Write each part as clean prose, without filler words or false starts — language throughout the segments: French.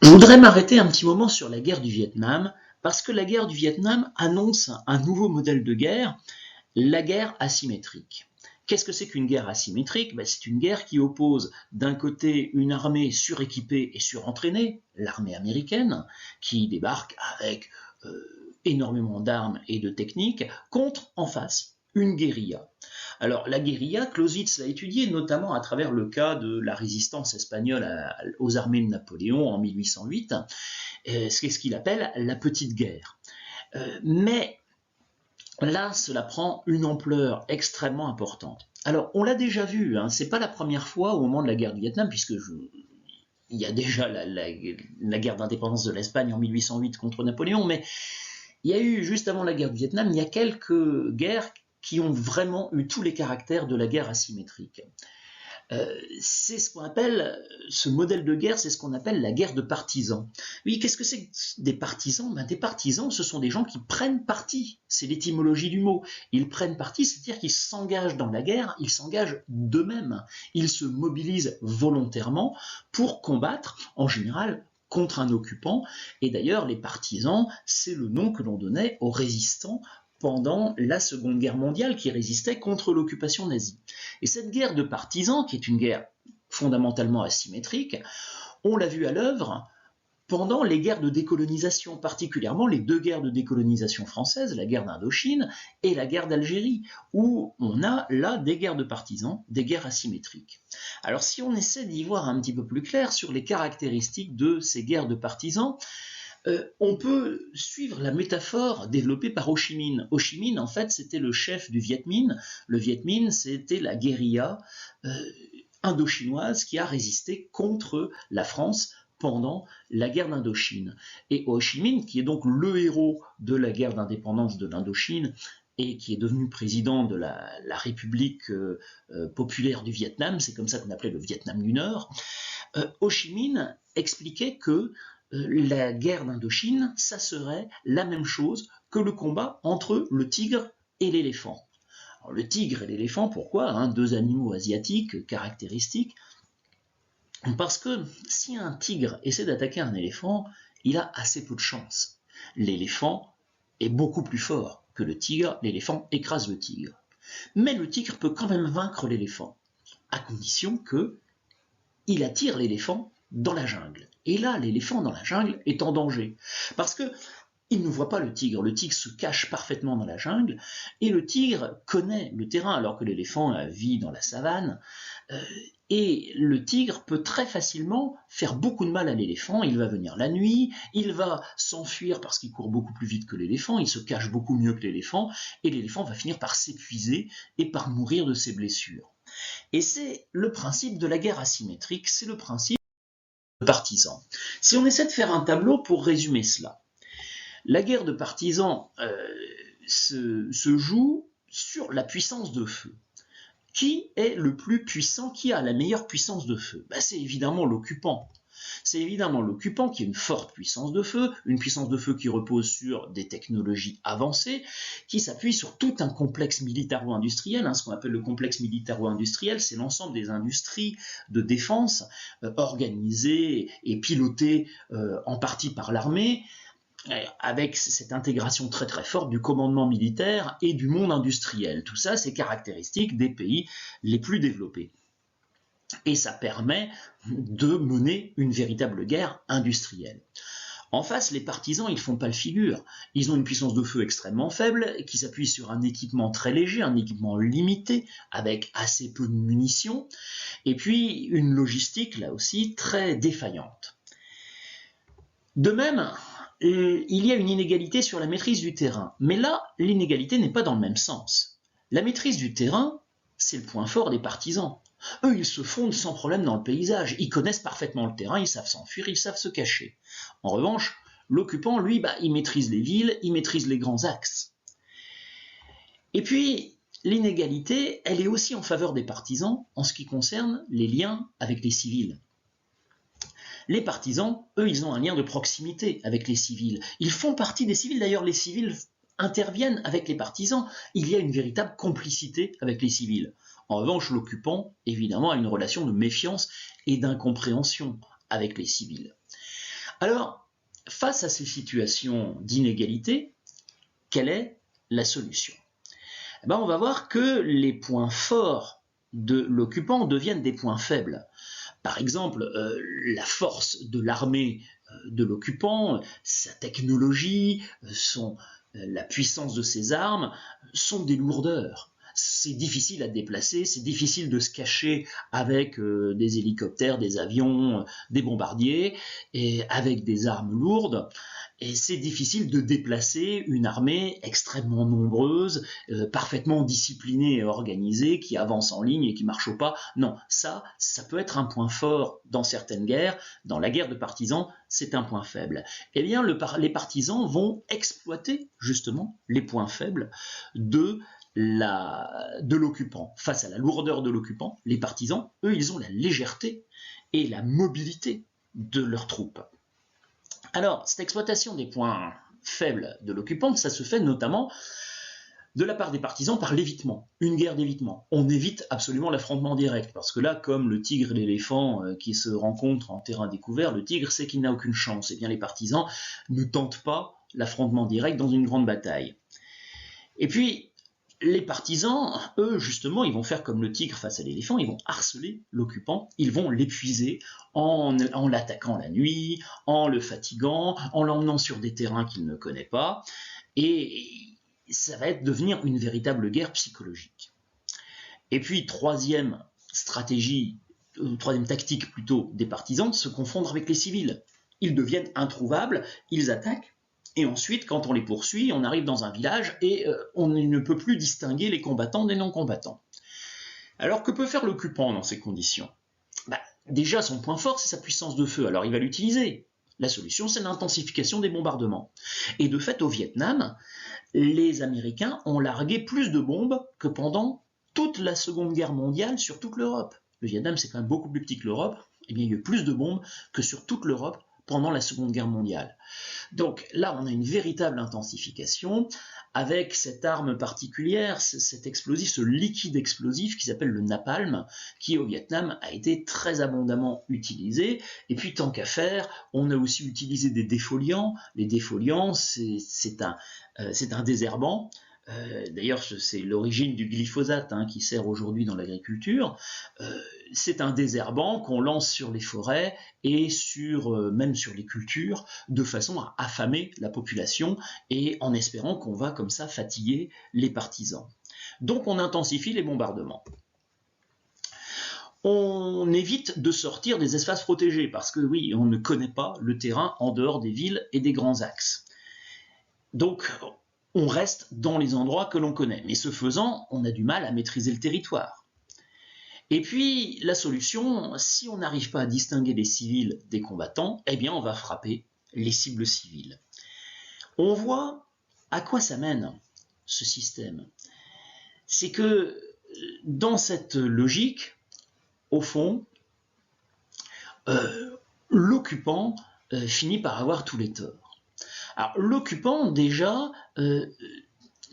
Je voudrais m'arrêter un petit moment sur la guerre du Vietnam, parce que la guerre du Vietnam annonce un nouveau modèle de guerre, la guerre asymétrique. Qu'est-ce que c'est qu'une guerre asymétrique? C'est une guerre qui oppose d'un côté une armée suréquipée et surentraînée, l'armée américaine, qui débarque avec énormément d'armes et de techniques, contre en face une guérilla. Alors la guérilla, Clausewitz l'a étudiée notamment à travers le cas de la résistance espagnole aux armées de Napoléon en 1808, c'est ce qu'il appelle la petite guerre. Mais là, cela prend une ampleur extrêmement importante. Alors on l'a déjà vu, c'est pas la première fois au moment de la guerre du Vietnam, il y a déjà la guerre d'indépendance de l'Espagne en 1808 contre Napoléon, mais il y a eu, juste avant la guerre du Vietnam, il y a quelques guerres qui ont vraiment eu tous les caractères de la guerre asymétrique. C'est ce qu'on appelle, ce modèle de guerre, c'est ce qu'on appelle la guerre de partisans. Oui, qu'est-ce que c'est que des partisans? Des partisans, ce sont des gens qui prennent parti. C'est l'étymologie du mot. Ils prennent parti, c'est-à-dire qu'ils s'engagent dans la guerre, ils s'engagent d'eux-mêmes. Ils se mobilisent volontairement pour combattre, en général, contre un occupant. Et d'ailleurs, les partisans, c'est le nom que l'on donnait aux résistants pendant la Seconde Guerre mondiale qui résistait contre l'occupation nazie. Et cette guerre de partisans, qui est une guerre fondamentalement asymétrique, on l'a vu à l'œuvre pendant les guerres de décolonisation, particulièrement les deux guerres de décolonisation françaises, la guerre d'Indochine et la guerre d'Algérie, où on a là des guerres de partisans, des guerres asymétriques. Alors si on essaie d'y voir un petit peu plus clair sur les caractéristiques de ces guerres de partisans, on peut suivre la métaphore développée par Ho Chi Minh. Ho Chi Minh, en fait, c'était le chef du Viet Minh. Le Viet Minh, c'était la guérilla indo-chinoise qui a résisté contre la France pendant la guerre d'Indochine. Et Ho Chi Minh, qui est donc le héros de la guerre d'indépendance de l'Indochine, et qui est devenu président de la République populaire du Vietnam, c'est comme ça qu'on appelait le Vietnam du Nord, Ho Chi Minh expliquait que la guerre d'Indochine, ça serait la même chose que le combat entre le tigre et l'éléphant. Alors, le tigre et l'éléphant, pourquoi? Deux animaux asiatiques caractéristiques. Parce que si un tigre essaie d'attaquer un éléphant, il a assez peu de chance. L'éléphant est beaucoup plus fort que le tigre, l'éléphant écrase le tigre. Mais le tigre peut quand même vaincre l'éléphant, à condition qu'il attire l'éléphant dans la jungle. Et là, l'éléphant dans la jungle est en danger. Parce que il ne voit pas le tigre se cache parfaitement dans la jungle, et le tigre connaît le terrain, alors que l'éléphant vit dans la savane, et le tigre peut très facilement faire beaucoup de mal à l'éléphant. Il va venir la nuit, il va s'enfuir parce qu'il court beaucoup plus vite que l'éléphant, il se cache beaucoup mieux que l'éléphant, et l'éléphant va finir par s'épuiser et par mourir de ses blessures. Et c'est le principe de la guerre asymétrique, c'est le principe de partisans. Si on essaie de faire un tableau pour résumer cela, la guerre de partisans se joue sur la puissance de feu. Qui est le plus puissant? Qui a la meilleure puissance de feu? C'est évidemment l'occupant. C'est évidemment l'occupant qui a une forte puissance de feu, une puissance de feu qui repose sur des technologies avancées, qui s'appuie sur tout un complexe militaro-industriel. Ce qu'on appelle le complexe militaro-industriel, c'est l'ensemble des industries de défense organisées et pilotées en partie par l'armée, avec cette intégration très très forte du commandement militaire et du monde industriel. Tout ça, c'est caractéristique des pays les plus développés. Et ça permet de mener une véritable guerre industrielle. En face, les partisans, ils font pas le figure. Ils ont une puissance de feu extrêmement faible, qui s'appuie sur un équipement très léger, un équipement limité, avec assez peu de munitions, et puis une logistique, là aussi, très défaillante. De même, il y a une inégalité sur la maîtrise du terrain. Mais là, l'inégalité n'est pas dans le même sens. La maîtrise du terrain, c'est le point fort des partisans. Eux, ils se fondent sans problème dans le paysage. Ils connaissent parfaitement le terrain, ils savent s'enfuir, ils savent se cacher. En revanche, l'occupant, lui, il maîtrise les villes, il maîtrise les grands axes. Et puis, l'inégalité, elle est aussi en faveur des partisans en ce qui concerne les liens avec les civils. Les partisans, eux, ils ont un lien de proximité avec les civils. Ils font partie des civils, d'ailleurs les civils interviennent avec les partisans. Il y a une véritable complicité avec les civils. En revanche, l'occupant, évidemment, a une relation de méfiance et d'incompréhension avec les civils. Alors, face à ces situations d'inégalité, quelle est la solution? On va voir que les points forts de l'occupant deviennent des points faibles. Par exemple, la force de l'armée de l'occupant, sa technologie, la puissance de ses armes sont des lourdeurs. C'est difficile à déplacer, c'est difficile de se cacher avec des hélicoptères, des avions, des bombardiers, et avec des armes lourdes. Et c'est difficile de déplacer une armée extrêmement nombreuse, parfaitement disciplinée et organisée, qui avance en ligne et qui marche au pas. Non, ça peut être un point fort dans certaines guerres. Dans la guerre de partisans, c'est un point faible. Eh bien, les partisans vont exploiter justement les points faibles de l'occupant. Face à la lourdeur de l'occupant, les partisans, eux, ils ont la légèreté et la mobilité de leurs troupes. Alors, cette exploitation des points faibles de l'occupant, ça se fait notamment de la part des partisans par l'évitement, une guerre d'évitement. On évite absolument l'affrontement direct, parce que là, comme le tigre et l'éléphant qui se rencontrent en terrain découvert, le tigre sait qu'il n'a aucune chance, et bien les partisans ne tentent pas l'affrontement direct dans une grande bataille. Et puis, les partisans, eux, justement, ils vont faire comme le tigre face à l'éléphant, ils vont harceler l'occupant, ils vont l'épuiser en l'attaquant la nuit, en le fatiguant, en l'emmenant sur des terrains qu'il ne connaît pas, et ça va devenir une véritable guerre psychologique. Et puis, troisième tactique plutôt des partisans, se confondre avec les civils. Ils deviennent introuvables, ils attaquent, et ensuite, quand on les poursuit, on arrive dans un village et on ne peut plus distinguer les combattants des non-combattants. Alors, que peut faire l'occupant dans ces conditions? Déjà, son point fort, c'est sa puissance de feu, alors il va l'utiliser. La solution, c'est l'intensification des bombardements. Et de fait, au Vietnam, les Américains ont largué plus de bombes que pendant toute la Seconde Guerre mondiale sur toute l'Europe. Le Vietnam, c'est quand même beaucoup plus petit que l'Europe. Eh bien, il y a eu plus de bombes que sur toute l'Europe pendant la Seconde Guerre mondiale. Donc là, on a une véritable intensification avec cette arme particulière, cet explosif, ce liquide explosif qui s'appelle le napalm, qui au Vietnam a été très abondamment utilisé. Et puis tant qu'à faire, on a aussi utilisé des défoliants. Les défoliants, c'est un désherbant. D'ailleurs, c'est l'origine du glyphosate qui sert aujourd'hui dans l'agriculture. C'est un désherbant qu'on lance sur les forêts et même sur les cultures, de façon à affamer la population et en espérant qu'on va comme ça fatiguer les partisans. Donc on intensifie les bombardements. On évite de sortir des espaces protégés parce que oui, on ne connaît pas le terrain en dehors des villes et des grands axes. Donc on reste dans les endroits que l'on connaît. Mais ce faisant, on a du mal à maîtriser le territoire. Et puis, la solution, si on n'arrive pas à distinguer les civils des combattants, eh bien, on va frapper les cibles civiles. On voit à quoi ça mène, ce système. C'est que, dans cette logique, au fond, l'occupant finit par avoir tous les torts. Alors, l'occupant, déjà,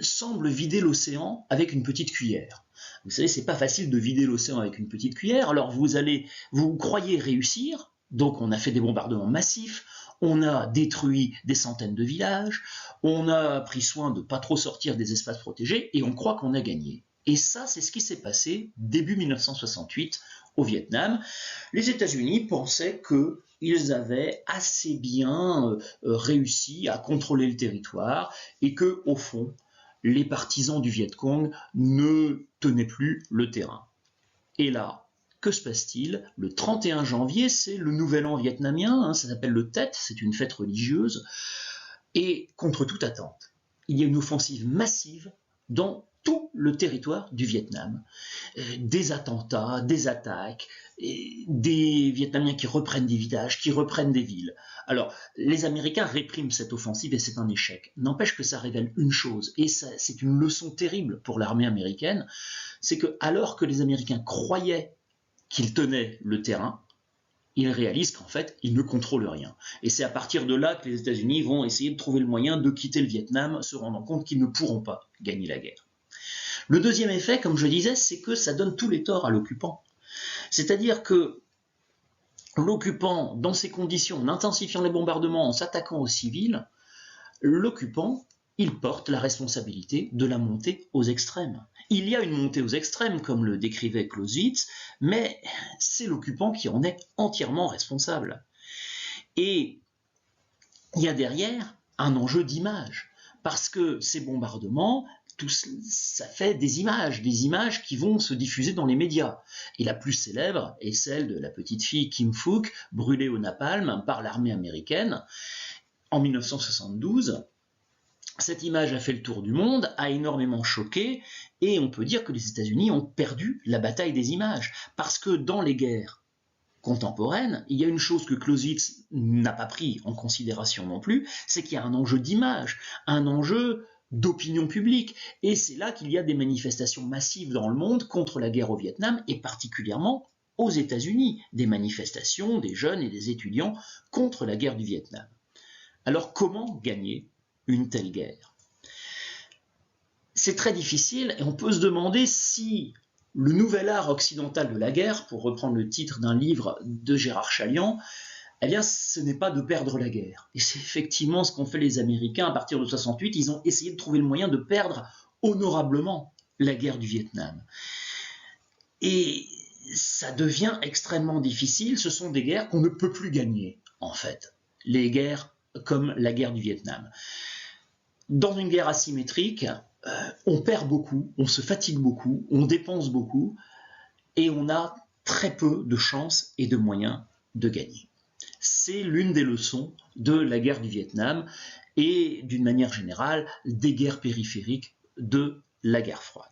semble vider l'océan avec une petite cuillère. Vous savez, c'est pas facile de vider l'océan avec une petite cuillère, alors vous croyez réussir, donc on a fait des bombardements massifs, on a détruit des centaines de villages, on a pris soin de ne pas trop sortir des espaces protégés, et on croit qu'on a gagné. Et ça, c'est ce qui s'est passé début 1968 au Vietnam. Les États-Unis pensaient qu'ils avaient assez bien réussi à contrôler le territoire, et que, au fond, les partisans du Viet Cong ne tenaient plus le terrain. Et là, que se passe-t-il? Le 31 janvier, c'est le nouvel an vietnamien, ça s'appelle le Tet, c'est une fête religieuse, et contre toute attente, il y a une offensive massive dans tout le territoire du Vietnam. Des attentats, des attaques, des Vietnamiens qui reprennent des villages, qui reprennent des villes. Alors, les Américains répriment cette offensive et c'est un échec. N'empêche que ça révèle une chose, et c'est une leçon terrible pour l'armée américaine, c'est que alors que les Américains croyaient qu'ils tenaient le terrain, ils réalisent qu'en fait, ils ne contrôlent rien. Et c'est à partir de là que les États-Unis vont essayer de trouver le moyen de quitter le Vietnam, se rendant compte qu'ils ne pourront pas gagner la guerre. Le deuxième effet, comme je disais, c'est que ça donne tous les torts à l'occupant. C'est-à-dire que l'occupant, dans ces conditions, en intensifiant les bombardements, en s'attaquant aux civils, l'occupant, il porte la responsabilité de la montée aux extrêmes. Il y a une montée aux extrêmes, comme le décrivait Clausewitz, mais c'est l'occupant qui en est entièrement responsable. Et il y a derrière un enjeu d'image, parce que ces bombardements, tout ça fait des images qui vont se diffuser dans les médias. Et la plus célèbre est celle de la petite fille Kim Phuc, brûlée au napalm par l'armée américaine en 1972. Cette image a fait le tour du monde, a énormément choqué, et on peut dire que les États-Unis ont perdu la bataille des images, parce que dans les guerres contemporaines, il y a une chose que Clausewitz n'a pas pris en considération non plus, c'est qu'il y a un enjeu d'image, un enjeu d'opinion publique, et c'est là qu'il y a des manifestations massives dans le monde contre la guerre au Vietnam, et particulièrement aux États-Unis, des manifestations des jeunes et des étudiants contre la guerre du Vietnam. Alors comment gagner une telle guerre? C'est très difficile et on peut se demander si le nouvel art occidental de la guerre, pour reprendre le titre d'un livre de Gérard Chaliand, eh bien ce n'est pas de perdre la guerre. Et c'est effectivement ce qu'ont fait les Américains à partir de 68, ils ont essayé de trouver le moyen de perdre honorablement la guerre du Vietnam. Et ça devient extrêmement difficile, ce sont des guerres qu'on ne peut plus gagner, en fait. Les guerres comme la guerre du Vietnam. Dans une guerre asymétrique, on perd beaucoup, on se fatigue beaucoup, on dépense beaucoup, et on a très peu de chances et de moyens de gagner. C'est l'une des leçons de la guerre du Vietnam et, d'une manière générale, des guerres périphériques de la guerre froide.